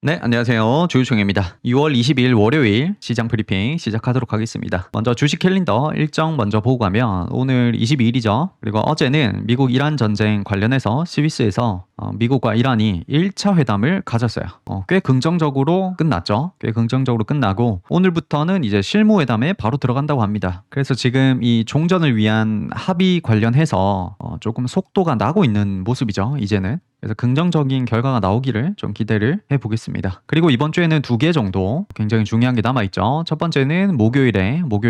네, 안녕하세요. 조유총입니다. 6월 22일 월요일 시장 브리핑 시작하도록 하겠습니다. 먼저 주식 캘린더 일정 먼저 보고 가면 오늘 22일이죠. 그리고 어제는 미국 이란 전쟁 관련해서 스위스에서 미국과 이란이 1차 회담을 가졌어요. 꽤 긍정적으로 끝났죠. 꽤 긍정적으로 끝나고 오늘부터는 이제 실무 회담에 바로 들어간다고 합니다. 그래서 지금 이 종전을 위한 합의 관련해서 조금 속도가 나고 있는 모습이죠. 이제는. 그래서 긍정적인 결과가 나오기를 좀 기대를 해보겠습니다. 그리고 이번 주에는 2개 정도 굉장히 중요한 게 남아있죠. 첫 번째는 목요일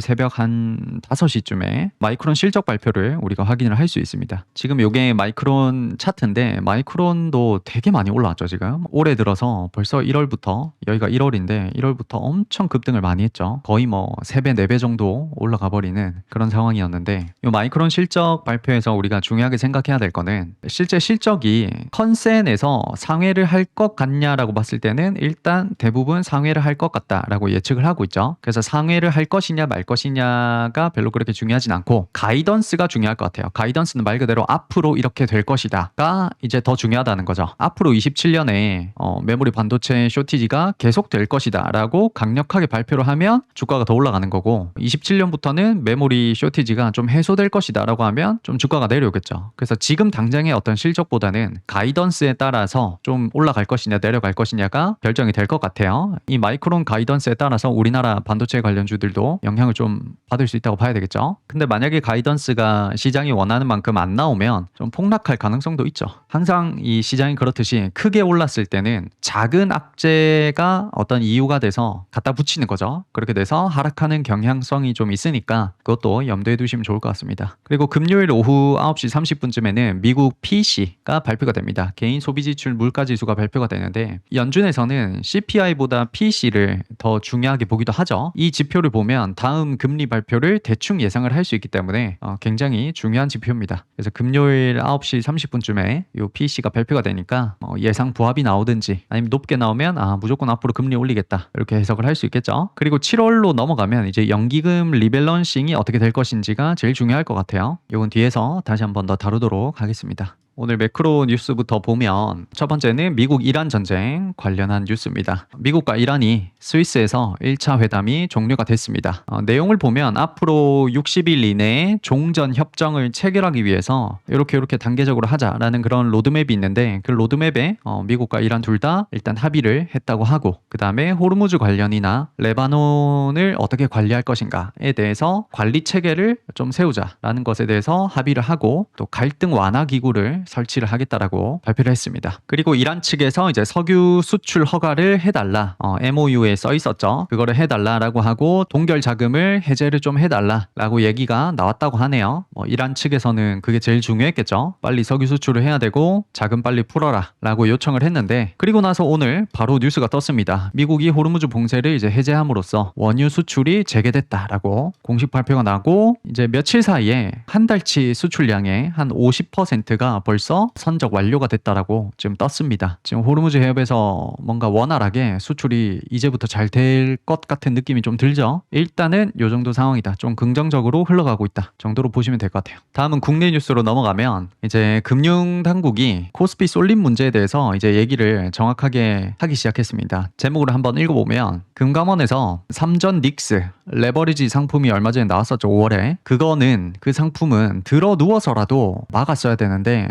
새벽 한 5시쯤에 마이크론 실적 발표를 우리가 확인을 할 수 있습니다. 지금 이게 마이크론 차트인데 마이크론도 되게 많이 올라왔죠. 지금 올해 들어서 벌써 1월부터 여기가 1월인데 1월부터 엄청 급등을 많이 했죠. 거의 뭐 3배, 4배 정도 올라가 버리는 그런 상황이었는데 이 마이크론 실적 발표에서 우리가 중요하게 생각해야 될 거는 실제 실적이 컨센에서 상회를 할 것 같냐라고 봤을 때는 일단 대부분 상회를 할 것 같다라고 예측을 하고 있죠. 그래서 상회를 할 것이냐 말 것이냐가 별로 그렇게 중요하진 않고 가이던스가 중요할 것 같아요. 가이던스는 말 그대로 앞으로 이렇게 될 것이다가 이제 더 중요하다는 거죠. 앞으로 27년에 메모리 반도체 쇼티지가 계속 될 것이다라고 강력하게 발표를 하면 주가가 더 올라가는 거고 27년부터는 메모리 쇼티지가 좀 해소될 것이다라고 하면 좀 주가가 내려오겠죠. 그래서 지금 당장의 어떤 실적보다는 가이던스에 따라서 좀 올라갈 것이냐 내려갈 것이냐가 결정이 될 것 같아요. 이 마이크론 가이던스에 따라서 우리나라 반도체 관련주들도 영향을 좀 받을 수 있다고 봐야 되겠죠. 근데 만약에 가이던스가 시장이 원하는 만큼 안 나오면 좀 폭락할 가능성도 있죠. 항상 이 시장이 그렇듯이 크게 올랐을 때는 작은 악재가 어떤 이유가 돼서 갖다 붙이는 거죠. 그렇게 돼서 하락하는 경향성이 좀 있으니까 그것도 염두에 두시면 좋을 것 같습니다. 그리고 금요일 오후 9시 30분쯤에는 미국 PC가 발표가 됩니다. 개인 소비지출 물가지수가 발표가 되는데 연준에서는 CPI보다 PC를 더 중요하게 보기도 하죠. 이 지표를 보면 다음 금리 발표를 대충 예상을 할 수 있기 때문에 굉장히 중요한 지표입니다. 그래서 금요일 9시 30분쯤에 이 PC가 발표가 되니까 예상 부합이 나오든지 아니면 높게 나오면 무조건 앞으로 금리 올리겠다 이렇게 해석을 할 수 있겠죠. 그리고 7월로 넘어가면 이제 연기금 리밸런싱이 어떻게 될 것인지가 제일 중요할 것 같아요. 이건 뒤에서 다시 한번 더 다루도록 하겠습니다. 오늘 매크로 뉴스부터 보면 첫 번째는 미국 이란 전쟁 관련한 뉴스입니다. 미국과 이란이 스위스에서 1차 회담이 종료가 됐습니다. 내용을 보면 앞으로 60일 이내에 종전 협정을 체결하기 위해서 이렇게 단계적으로 하자라는 그런 로드맵이 있는데 그 로드맵에 미국과 이란 둘 다 일단 합의를 했다고 하고 그 다음에 호르무즈 관련이나 레바논을 어떻게 관리할 것인가에 대해서 관리 체계를 좀 세우자라는 것에 대해서 합의를 하고 또 갈등 완화 기구를 설치를 하겠다라고 발표를 했습니다. 그리고 이란 측에서 이제 석유 수출 허가를 해달라 MOU에 써 있었죠. 그거를 해달라라고 하고 동결 자금을 해제를 좀 해달라라고 얘기가 나왔다고 하네요. 이란 측에서는 그게 제일 중요했겠죠. 빨리 석유 수출을 해야 되고 자금 빨리 풀어라라고 요청을 했는데 그리고 나서 오늘 바로 뉴스가 떴습니다. 미국이 호르무즈 봉쇄를 이제 해제함으로써 원유 수출이 재개됐다라고 공식 발표가 나고 이제 며칠 사이에 한 달치 수출량의 한 50%가 벌써 선적 완료가 됐다라고 지금 떴습니다. 지금 호르무즈 해협에서 뭔가 원활하게 수출이 이제부터 잘 될 것 같은 느낌이 좀 들죠. 일단은 이 정도 상황이다. 좀 긍정적으로 흘러가고 있다 정도로 보시면 될 것 같아요. 다음은 국내 뉴스로 넘어가면 이제 금융 당국이 코스피 쏠림 문제에 대해서 이제 얘기를 정확하게 하기 시작했습니다. 제목을 한번 읽어보면 금감원에서 삼전 닉스 레버리지 상품이 얼마 전에 나왔었죠. 5월에 그거는 그 상품은 들어 누워서라도 막았어야 되는데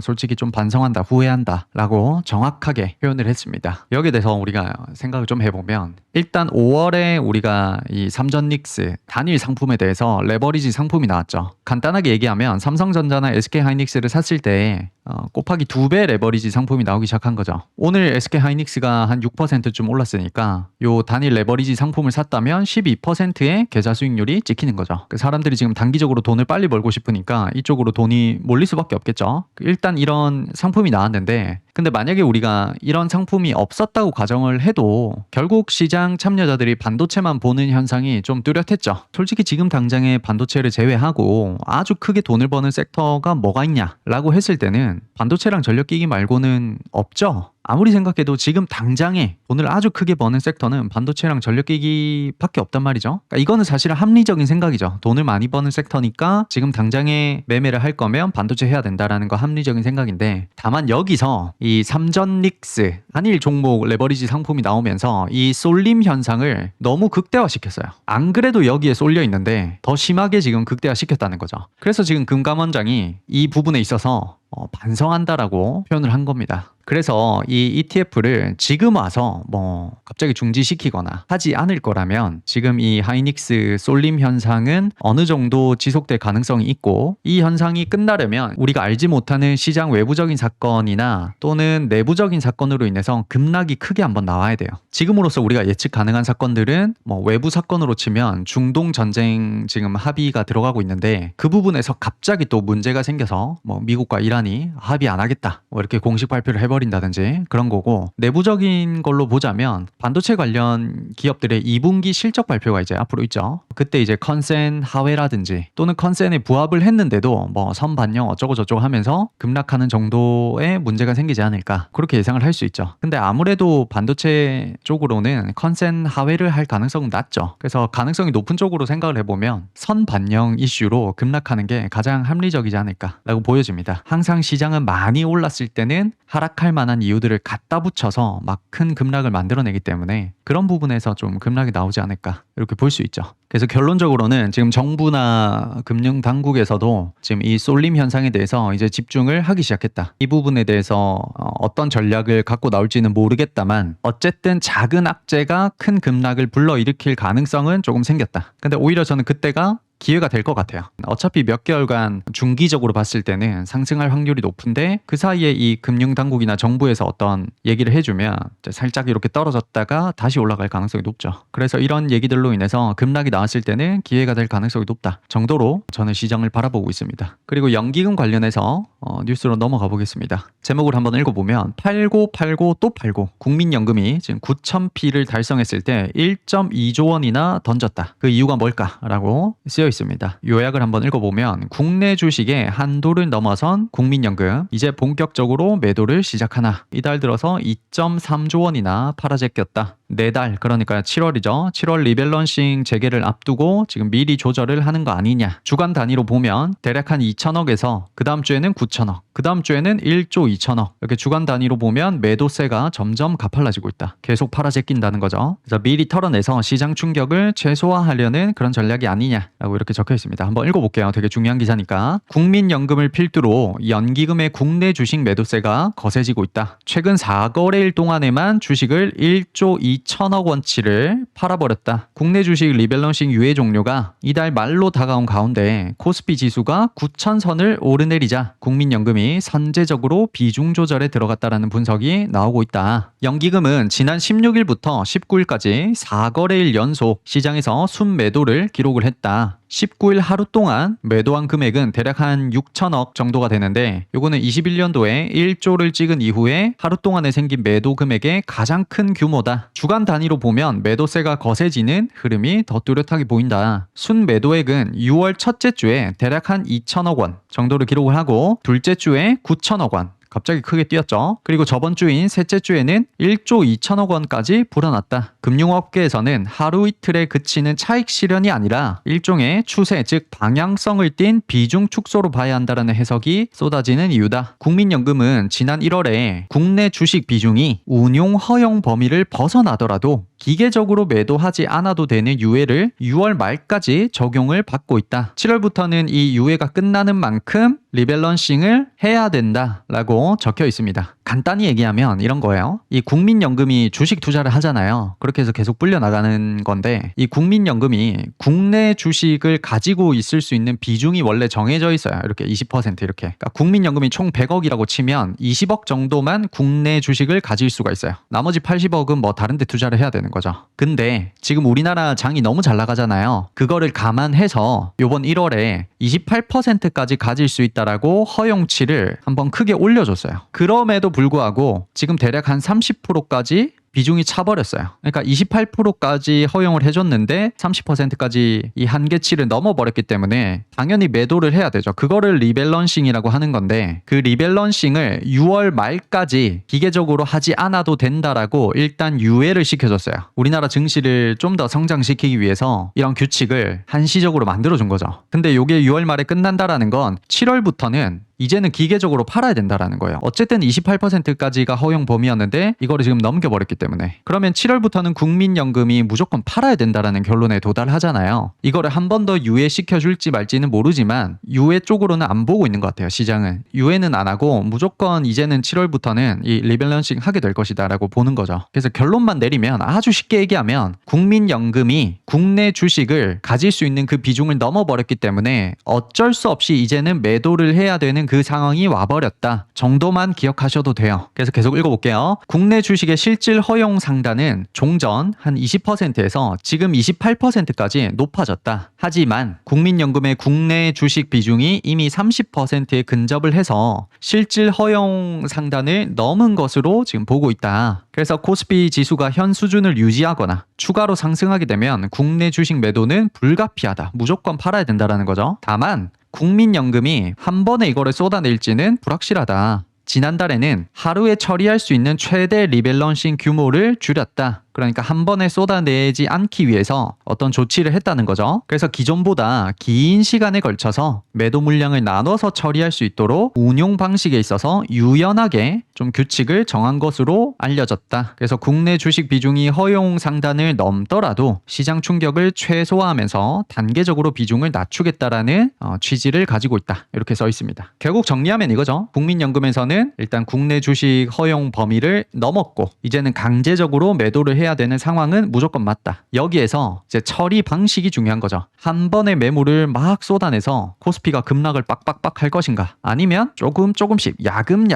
솔직히 좀 반성한다 후회한다 라고 정확하게 표현을 했습니다. 여기에 대해서 우리가 생각을 좀 해보면 일단 5월에 우리가 이 삼전 닉스 단일 상품에 대해서 레버리지 상품이 나왔죠. 간단하게 얘기하면 삼성전자나 SK하이닉스를 샀을 때 곱하기 2배 레버리지 상품이 나오기 시작한 거죠. 오늘 SK하이닉스가 한 6%쯤 올랐으니까 요 단일 레버리지 상품을 샀다면 12%의 계좌 수익률이 찍히는 거죠. 사람들이 지금 단기적으로 돈을 빨리 벌고 싶으니까 이쪽으로 돈이 몰릴 수밖에 없겠죠. 일단 이런 상품이 나왔는데 근데 만약에 우리가 이런 상품이 없었다고 가정을 해도 결국 시장 참여자들이 반도체만 보는 현상이 좀 뚜렷했죠. 솔직히 지금 당장에 반도체를 제외하고 아주 크게 돈을 버는 섹터가 뭐가 있냐라고 했을 때는 반도체랑 전력기기 말고는 없죠. 아무리 생각해도 지금 당장에 돈을 아주 크게 버는 섹터는 반도체랑 전력기기밖에 없단 말이죠. 그러니까 이거는 사실은 합리적인 생각이죠. 돈을 많이 버는 섹터니까 지금 당장에 매매를 할 거면 반도체 해야 된다라는 거 합리적인 생각인데, 다만 여기서 이 삼전 릭스 한일 종목 레버리지 상품이 나오면서 이 쏠림 현상을 너무 극대화시켰어요. 안 그래도 여기에 쏠려 있는데 더 심하게 지금 극대화시켰다는 거죠. 그래서 지금 금감원장이 이 부분에 있어서 반성한다라고 표현을 한 겁니다. 그래서 이 ETF를 지금 와서 뭐 갑자기 중지시키거나 하지 않을 거라면 지금 이 하이닉스 쏠림 현상은 어느 정도 지속될 가능성이 있고, 이 현상이 끝나려면 우리가 알지 못하는 시장 외부적인 사건이나 또는 내부적인 사건으로 인해서 급락이 크게 한번 나와야 돼요. 지금으로서 우리가 예측 가능한 사건들은 뭐 외부 사건으로 치면 중동 전쟁 지금 합의가 들어가고 있는데, 그 부분에서 갑자기 또 문제가 생겨서 뭐 미국과 이란이 합의 안 하겠다 뭐 이렇게 공식 발표를 해버린다든지 그런 거고, 내부적인 걸로 보자면 반도체 관련 기업들의 2분기 실적 발표가 이제 앞으로 있죠. 그때 이제 컨센 하회라든지 또는 컨센에 부합을 했는데도 뭐 선반영 어쩌고 저쩌고 하면서 급락하는 정도의 문제가 생기지 않을까, 그렇게 예상을 할 수 있죠. 근데 아무래도 반도체 쪽으로는 컨센 하회를 할 가능성은 낮죠. 그래서 가능성이 높은 쪽으로 생각을 해보면 선반영 이슈로 급락하는 게 가장 합리적이지 않을까라고 보여집니다. 항상 시장은 많이 올랐을 때는 하락할 만한 이유들을 갖다 붙여서 막 큰 급락을 만들어내기 때문에 그런 부분에서 좀 급락이 나오지 않을까, 이렇게 볼 수 있죠. 그래서 결론적으로는 지금 정부나 금융 당국에서도 지금 이 쏠림 현상에 대해서 이제 집중을 하기 시작했다. 이 부분에 대해서 어떤 전략을 갖고 나올지는 모르겠다만 어쨌든 작은 악재가 큰 급락을 불러일으킬 가능성은 조금 생겼다. 근데 오히려 저는 그때가 기회가 될 것 같아요. 어차피 몇 개월간 중기적으로 봤을 때는 상승할 확률이 높은데, 그 사이에 이 금융당국이나 정부에서 어떤 얘기를 해주면 살짝 이렇게 떨어졌다가 다시 올라갈 가능성이 높죠. 그래서 이런 얘기들로 인해서 급락이 나왔을 때는 기회가 될 가능성이 높다 정도로 저는 시장을 바라보고 있습니다. 그리고 연기금 관련해서 뉴스로 넘어가 보겠습니다. 제목을 한번 읽어보면 팔고 팔고 또 팔고, 국민연금이 지금 9,000피를 달성했을 때 1.2조 원이나 던졌다. 그 이유가 뭘까라고 쓰여 있습니다. 요약을 한번 읽어보면 국내 주식의 한도를 넘어선 국민연금, 이제 본격적으로 매도를 시작하나, 이달 들어서 2.3조 원이나 팔아제꼈다. 4달, 그러니까 7월이죠. 7월 리밸런싱 재개를 앞두고 지금 미리 조절을 하는 거 아니냐. 주간 단위로 보면 대략 한 2천억에서 그 다음 주에는 9천억, 그 다음 주에는 1조 2천억, 이렇게 주간 단위로 보면 매도세가 점점 가팔라지고 있다. 계속 팔아제낀다는 거죠. 그래서 미리 털어내서 시장 충격을 최소화하려는 그런 전략이 아니냐라고 이렇게 적혀 있습니다. 한번 읽어볼게요. 되게 중요한 기사니까. 국민연금을 필두로 연기금의 국내 주식 매도세가 거세지고 있다. 최근 4거래일 동안에만 주식을 1조 2천억 원치를 팔아버렸다. 국내 주식 리밸런싱 유예 종료가 이달 말로 다가온 가운데 코스피 지수가 9,000선을 오르내리자 국민연금이 선제적으로 비중 조절에 들어갔다라는 분석이 나오고 있다. 연기금은 지난 16일부터 19일까지 4거래일 연속 시장에서 순매도를 기록을 했다. 19일 하루 동안 매도한 금액은 대략 한 6천억 정도가 되는데, 요거는 21년도에 1조를 찍은 이후에 하루 동안에 생긴 매도 금액의 가장 큰 규모다. 주간 단위로 보면 매도세가 거세지는 흐름이 더 뚜렷하게 보인다. 순 매도액은 6월 첫째 주에 대략 한 2천억 원 정도를 기록을 하고, 둘째 주에 9천억 원, 갑자기 크게 뛰었죠. 그리고 저번 주인 셋째 주에는 1조 2천억 원까지 불어났다. 금융업계에서는 하루 이틀에 그치는 차익 실현이 아니라 일종의 추세, 즉 방향성을 띈 비중 축소로 봐야 한다는 해석이 쏟아지는 이유다. 국민연금은 지난 1월에 국내 주식 비중이 운용 허용 범위를 벗어나더라도 기계적으로 매도하지 않아도 되는 유예를 6월 말까지 적용을 받고 있다. 7월부터는 이 유예가 끝나는 만큼 리밸런싱을 해야 된다라고 적혀 있습니다. 간단히 얘기하면 이런 거예요. 이 국민연금이 주식 투자를 하잖아요. 그렇게 해서 계속 불려나가는 건데, 이 국민연금이 국내 주식을 가지고 있을 수 있는 비중이 원래 정해져 있어요. 이렇게 20% 이렇게. 그러니까 국민연금이 총 100억이라고 치면 20억 정도만 국내 주식을 가질 수가 있어요. 나머지 80억은 뭐 다른 데 투자를 해야 되는 거죠. 근데 지금 우리나라 장이 너무 잘 나가잖아요. 그거를 감안해서 요번 1월에 28%까지 가질 수 있다라고 허용치를 한번 크게 올려줬어요. 그럼에도 불구하고 지금 대략 한 30%까지 비중이 차버렸어요. 그러니까 28%까지 허용을 해줬는데 30%까지 이 한계치를 넘어버렸기 때문에 당연히 매도를 해야 되죠. 그거를 리밸런싱이라고 하는 건데 그 리밸런싱을 6월 말까지 기계적으로 하지 않아도 된다라고 일단 유예를 시켜줬어요. 우리나라 증시를 좀 더 성장시키기 위해서 이런 규칙을 한시적으로 만들어준 거죠. 근데 이게 6월 말에 끝난다라는 건 7월부터는 이제는 기계적으로 팔아야 된다라는 거예요. 어쨌든 28%까지가 허용 범위였는데 이거를 지금 넘겨버렸기 때문에 그러면 7월부터는 국민연금이 무조건 팔아야 된다라는 결론에 도달하잖아요. 이거를 한 번 더 유예시켜줄지 말지는 모르지만 유예 쪽으로는 안 보고 있는 것 같아요. 시장은. 유예는 안 하고 무조건 이제는 7월부터는 이 리밸런싱 하게 될 것이다 라고 보는 거죠. 그래서 결론만 내리면 아주 쉽게 얘기하면 국민연금이 국내 주식을 가질 수 있는 그 비중을 넘어버렸기 때문에 어쩔 수 없이 이제는 매도를 해야 되는 그 상황이 와버렸다 정도만 기억하셔도 돼요. 그래서 계속 읽어볼게요. 국내 주식의 실질 허용 상단은 종전 한 20%에서 지금 28%까지 높아졌다. 하지만 국민연금의 국내 주식 비중이 이미 30%에 근접을 해서 실질 허용 상단을 넘은 것으로 지금 보고 있다. 그래서 코스피 지수가 현 수준을 유지하거나 추가로 상승하게 되면 국내 주식 매도는 불가피하다. 무조건 팔아야 된다라는 거죠. 다만 국민연금이 한 번에 이거를 쏟아낼지는 불확실하다. 지난달에는 하루에 처리할 수 있는 최대 리밸런싱 규모를 줄였다. 그러니까 한 번에 쏟아내지 않기 위해서 어떤 조치를 했다는 거죠. 그래서 기존보다 긴 시간에 걸쳐서 매도 물량을 나눠서 처리할 수 있도록 운용 방식에 있어서 유연하게 좀 규칙을 정한 것으로 알려졌다. 그래서 국내 주식 비중이 허용 상단을 넘더라도 시장 충격을 최소화하면서 단계적으로 비중을 낮추겠다라는 취지를 가지고 있다. 이렇게 써 있습니다. 결국 정리하면 이거죠. 국민연금에서는 일단 국내 주식 허용 범위를 넘었고 이제는 강제적으로 매도를 해야 되는 상황은 무조건 맞다. 여기에서 이제 처리 방식이 중요한 거죠. 한 번에 매물을 막 쏟아내서 코스피가 급락을 빡빡빡 할 것인가 아니면 조금씩 야금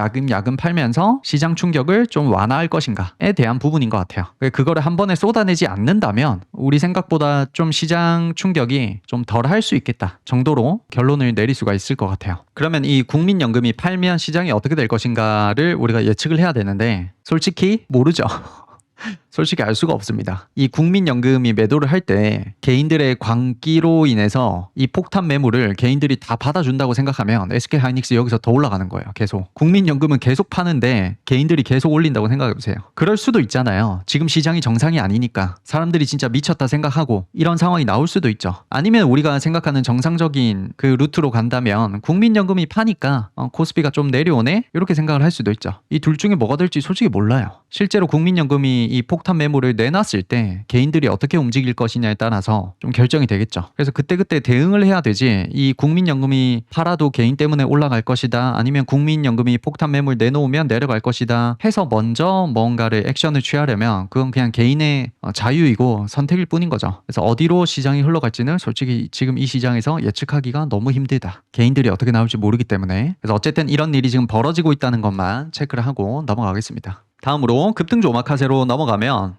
팔면서 시장 충격을 좀 완화할 것인가에 대한 부분인 것 같아요. 그거를 한 번에 쏟아내지 않는다면 우리 생각보다 좀 시장 충격이 좀 덜 할 수 있겠다 정도로 결론을 내릴 수가 있을 것 같아요. 그러면 이 국민연금이 팔면 시장이 어떻게 될 것인가를 우리가 예측을 해야 되는데 솔직히 모르죠. 솔직히 알 수가 없습니다. 이 국민연금이 매도를 할 때 개인들의 광기로 인해서 이 폭탄 매물을 개인들이 다 받아준다고 생각하면 SK하이닉스 여기서 더 올라가는 거예요. 계속. 국민연금은 계속 파는데 개인들이 계속 올린다고 생각해보세요. 그럴 수도 있잖아요. 지금 시장이 정상이 아니니까 사람들이 진짜 미쳤다 생각하고 이런 상황이 나올 수도 있죠. 아니면 우리가 생각하는 정상적인 그 루트로 간다면 국민연금이 파니까 코스피가 좀 내려오네? 이렇게 생각을 할 수도 있죠. 이 둘 중에 뭐가 될지 솔직히 몰라요. 실제로 국민연금이 이 폭탄 매물을 내놨을 때 개인들이 어떻게 움직일 것이냐에 따라서 좀 결정이 되겠죠. 그래서 그때그때 대응을 해야 되지 이 국민연금이 팔아도 개인 때문에 올라갈 것이다 아니면 국민연금이 폭탄 매물 내놓으면 내려갈 것이다 해서 먼저 뭔가를 액션을 취하려면 그건 그냥 개인의 자유이고 선택일 뿐인 거죠. 그래서 어디로 시장이 흘러갈지는 솔직히 지금 이 시장에서 예측하기가 너무 힘들다. 개인들이 어떻게 나올지 모르기 때문에. 그래서 어쨌든 이런 일이 지금 벌어지고 있다는 것만 체크를 하고 넘어가겠습니다. 다음으로 급등주 오마카세로 넘어가면